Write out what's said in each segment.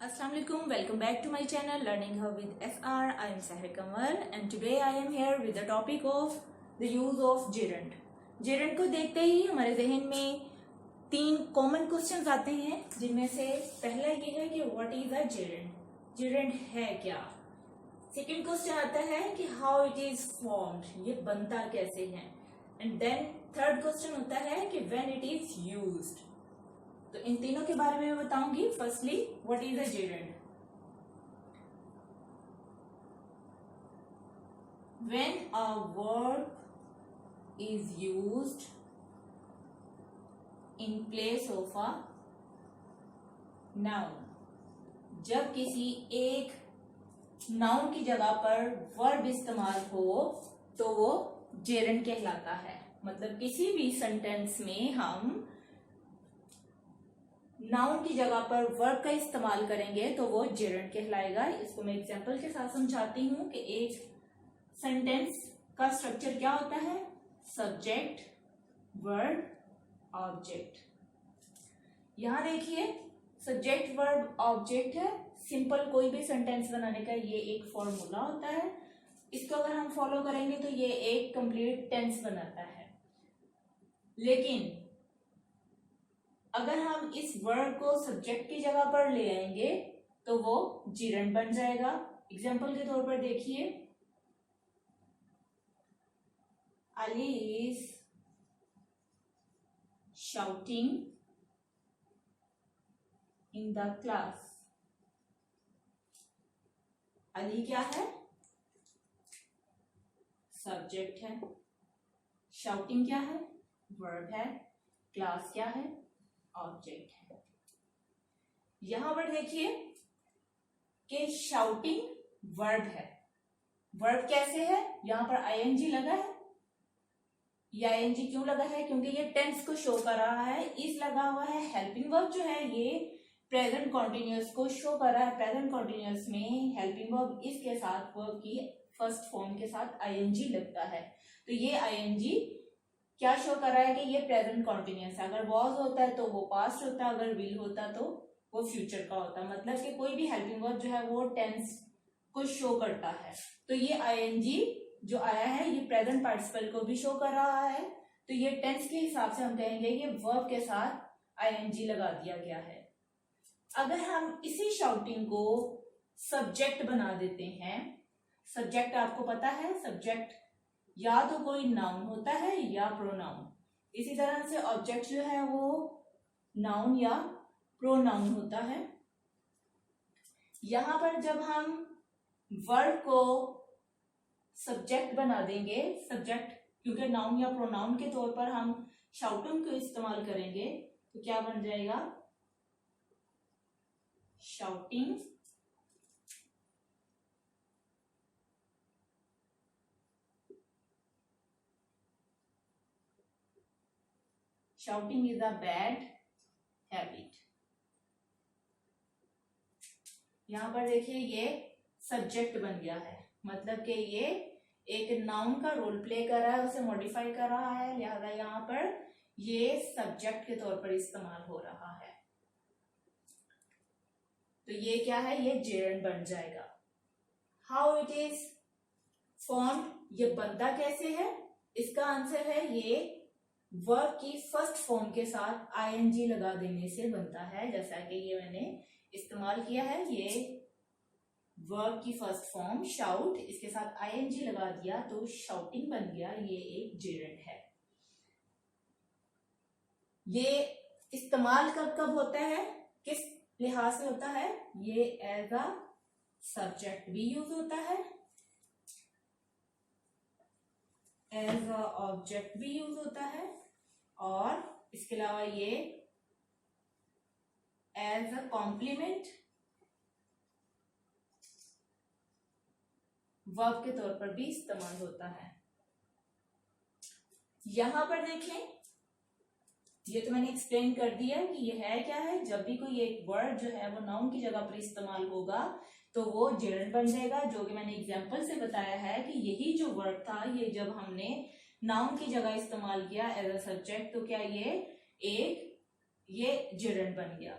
Assalamu alaikum, welcome back to my channel Learning Hub with SR. I am Sahir Kamal and today I am here with the topic of the use of gerund. Gerund को देखते ही हमारे जहन में तीन common questions आते हैं, जिनमें से पहला ये है कि what is a gerund, gerund है क्या. सेकेंड क्वेश्चन आता है कि हाउ इट इज फॉर्म्ड, ये बनता कैसे है. एंड देन थर्ड क्वेश्चन होता है कि व्हेन इट इज यूज्ड. तो इन तीनों के बारे में मैं बताऊंगी. Firstly what is a gerund. When a verb is used in place of a noun, जब किसी एक नाउन की जगह पर वर्ब इस्तेमाल हो तो वो gerund कहलाता है. मतलब किसी भी सेंटेंस में हम नाउन की जगह पर वर्ब का इस्तेमाल करेंगे तो वो gerund कहलाएगा. इसको मैं एग्जांपल के साथ समझाती हूँ कि एक सेंटेंस का स्ट्रक्चर क्या होता है. Subject, verb, object. यहां देखिए सब्जेक्ट, वर्ब, ऑब्जेक्ट है. सिंपल कोई भी सेंटेंस बनाने का ये एक फॉर्मूला होता है. इसको अगर हम फॉलो करेंगे तो ये एक कंप्लीट टेंस बनाता है. लेकिन अगर हम इस वर्ब को सब्जेक्ट की जगह पर ले आएंगे तो वो gerund बन जाएगा. एग्जाम्पल के तौर पर देखिए, Ali is shouting in the class. Ali क्या है? सब्जेक्ट है. शाउटिंग क्या है? वर्ब है. क्लास क्या है? ऑब्जेक्ट है. यहां पर देखिए कि शाउटिंग वर्ब है. वर्ब कैसे है? यहां पर आईएनजी लगा है. ये आईएनजी क्यों लगा है? क्योंकि ये टेंस को शो कर रहा है. इस लगा हुआ है. हेल्पिंग वर्ब जो है ये प्रेजेंट कॉन्टिन्यूअस को शो कर रहा है. प्रेजेंट कॉन्टिन्यूअस में हेल्पिंग वर्ब इसके साथ वर्ब की फर्स्ट फॉर्म के साथ आईएनजी लगता है. तो ये आईएनजी क्या शो कर रहा है कि ये प्रेजेंट कॉन्टिन्यूअस है. अगर वॉज होता है तो वो पास्ट होता है, अगर विल होता तो वो फ्यूचर का होता. मतलब कि कोई भी हेल्पिंग वर्ब जो है वो टेंस को शो करता है. तो ये आईएनजी जो आया है ये प्रेजेंट पार्टिसिपल को भी शो कर रहा है. तो ये टेंस के हिसाब से हम कहेंगे कि वर्ब के साथ आईएनजी लगा दिया गया है. अगर हम इसी शाउटिंग को सब्जेक्ट बना देते हैं, सब्जेक्ट आपको पता है सब्जेक्ट या तो कोई नाउन होता है या प्रोनाउन. इसी तरह से ऑब्जेक्ट जो है वो नाउन या प्रोनाउन होता है. यहां पर जब हम वर्ब को सब्जेक्ट बना देंगे, सब्जेक्ट क्योंकि नाउन या प्रोनाउन के तौर पर हम शाउटिंग को इस्तेमाल करेंगे तो क्या बन जाएगा? Shouting shouting is a bad habit. यहां पर देखिए ये सब्जेक्ट बन गया है. मतलब कि ये एक नाउन का रोल प्ले कर रहा है, उसे मॉडिफाई कर रहा है. लिहाजा यहाँ पर ये सब्जेक्ट के तौर पर इस्तेमाल हो रहा है. तो ये क्या है? ये gerund बन जाएगा. हाउ इट इज फॉर्म्ड, ये बनता कैसे है? इसका आंसर है ये वर्ब की फर्स्ट फॉर्म के साथ आईएनजी लगा देने से बनता है. जैसा कि ये मैंने इस्तेमाल किया है. ये वर्ब की फर्स्ट फॉर्म शाउट, इसके साथ आईएनजी लगा दिया तो शाउटिंग बन गया. ये एक gerund है. ये इस्तेमाल कब कब होता है, किस लिहाज से होता है? ये एज अ सब्जेक्ट भी यूज होता है, एज अ ऑब्जेक्ट भी यूज होता है, और इसके अलावा ये एज अ कॉम्प्लीमेंट वर्ब के तौर पर भी इस्तेमाल होता है. यहां पर देखें, ये तो मैंने एक्सप्लेन कर दिया कि ये है क्या है. जब भी कोई एक वर्ड जो है वो नाउन की जगह पर इस्तेमाल होगा तो वो gerund बन जाएगा. जो कि मैंने एग्जांपल से बताया है कि यही जो वर्ड था ये जब हमने नाउन की जगह इस्तेमाल किया एज अ सब्जेक्ट तो क्या ये gerund बन गया.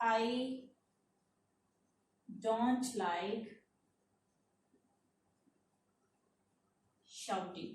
I don't like shouting.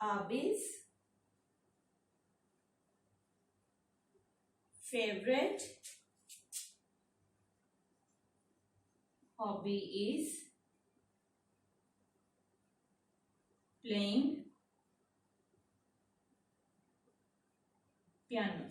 Abhi's favorite hobby is playing piano.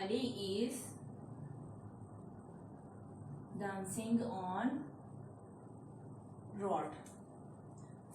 Ali is dancing on road.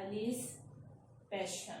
Ali's passion.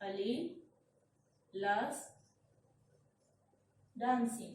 Ali loves dancing.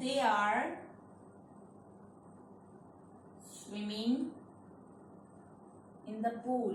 they are swimming in the pool.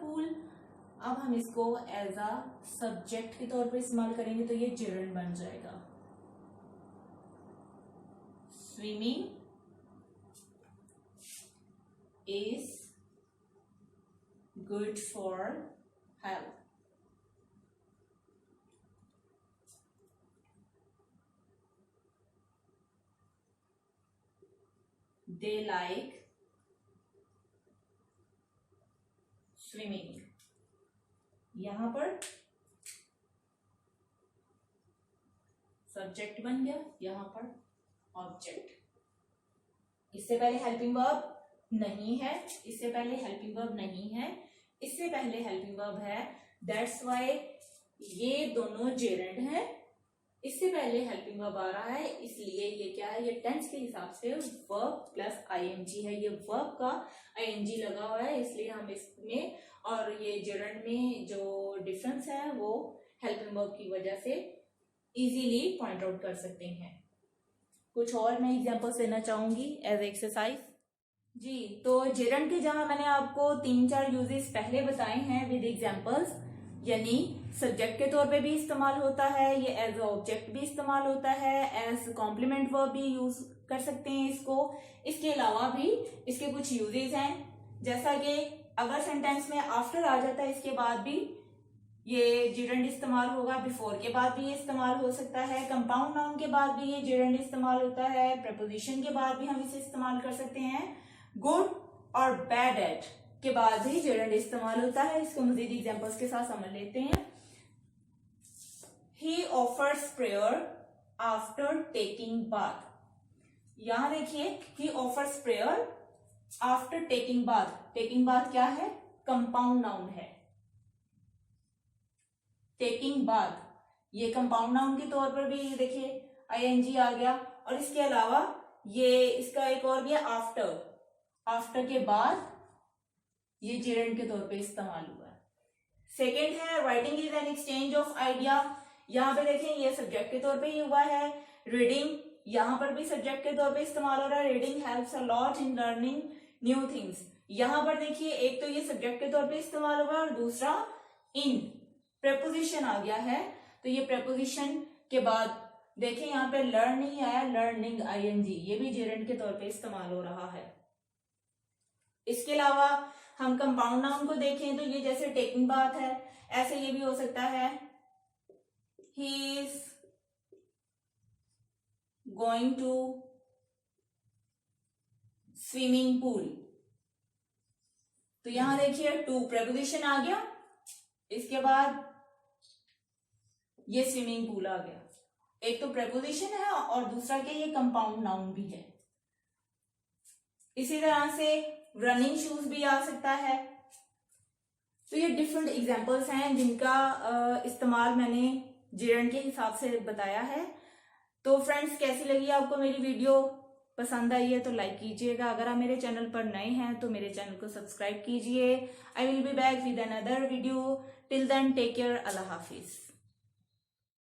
pool. अब हम इसको as a subject के तौर पर इस्तेमाल करेंगे तो ये जेरंड बन जाएगा। Swimming is good for health. They like swimming। यहां पर सब्जेक्ट बन गया, यहां पर ऑब्जेक्ट। इससे पहले हेल्पिंग वर्ब नहीं है, इससे पहले हेल्पिंग वर्ब नहीं है, इससे पहले हेल्पिंग वर्ब है। दैट्स वाई ये दोनों जेरंड है। इससे पहले हेल्पिंग वर्ब आ रहा है, इसलिए ये क्या है, ये टेंस के हिसाब से वर्ब प्लस आईएनजी है। ये वर्ब का आईएनजी लगा हुआ है, इसलिए हम इसमें और ये जेरंड में जो डिफरेंस है वो हेल्पिंग वर्ब की वजह से इजीली पॉइंट आउट कर सकते हैं। कुछ और मैं एग्जांपल्स देना चाहूंगी एज एक्सरसाइज। जी, तो जेरंड के जहां मैंने आपको 3-4 यूजेस पहले बताए हैं विद एग्जांपल्स, यानी सब्जेक्ट के तौर पे भी इस्तेमाल होता है, ये एज ऑब्जेक्ट भी इस्तेमाल होता है, एज कॉम्प्लीमेंट वर्ब भी यूज कर सकते हैं इसको। इसके अलावा भी इसके कुछ यूजेस हैं, जैसा कि अगर सेंटेंस में आफ्टर आ जाता है इसके बाद भी ये जेरंड इस्तेमाल होगा, बिफोर के बाद भी ये इस्तेमाल हो सकता है, कंपाउंड नाउन के बाद भी ये जेरंड इस्तेमाल होता है, प्रपोजिशन के बाद भी हम इसे इस्तेमाल कर सकते हैं, गुड और बैड एट के बाद भी जेरंड इस्तेमाल होता है। इसको मजीद एग्जांपल्स के साथ समझ लेते हैं। He offers prayer after taking bath। यहां देखिए, he offers prayer after taking bath। taking bath क्या है, कंपाउंड नाउन है। टेकिंग बाथ ये कंपाउंड नाउन के तौर पर भी देखिए आईएनजी आ गया, और इसके अलावा ये इसका एक और भी है आफ्टर। आफ्टर के बाद ये जेरंड के तौर पे इस्तेमाल हुआ है। सेकेंड है writing is an exchange of idea. यहाँ पे देखें ये सब्जेक्ट के तौर पे ही हुआ है। रीडिंग यहाँ पर भी सब्जेक्ट के तौर पे इस्तेमाल हो रहा है। Reading helps a lot in learning new things. यहाँ पर देखिए एक तो ये सब्जेक्ट के तौर पे इस्तेमाल हुआ है और दूसरा इन प्रेपोजिशन आ गया है। तो ये प्रेपोजिशन के बाद देखें यहाँ पे लर्न नहीं आया, लर्निंग आईएनजी, ये भी जेरंड के तौर पे इस्तेमाल हो रहा है। इसके अलावा हम कंपाउंड नाउन को देखें तो ये जैसे टेकिंग बात है, ऐसे ये भी हो सकता है he is going to swimming pool। तो यहां देखिए टू प्रेपोजिशन आ गया, इसके बाद ये स्विमिंग पूल आ गया। एक तो प्रेपोजिशन है और दूसरा क्या, ये कंपाउंड नाउन भी है। इसी तरह से रनिंग शूज भी आ सकता है। तो ये डिफरेंट एग्जांपल्स हैं जिनका इस्तेमाल मैंने जेरंड के हिसाब से बताया है। तो फ्रेंड्स, कैसी लगी आपको मेरी वीडियो? पसंद आई है तो लाइक कीजिएगा। अगर आप मेरे चैनल पर नए हैं तो मेरे चैनल को सब्सक्राइब कीजिए। I will be back with another video. Till then take care. अल्लाह हाफिज।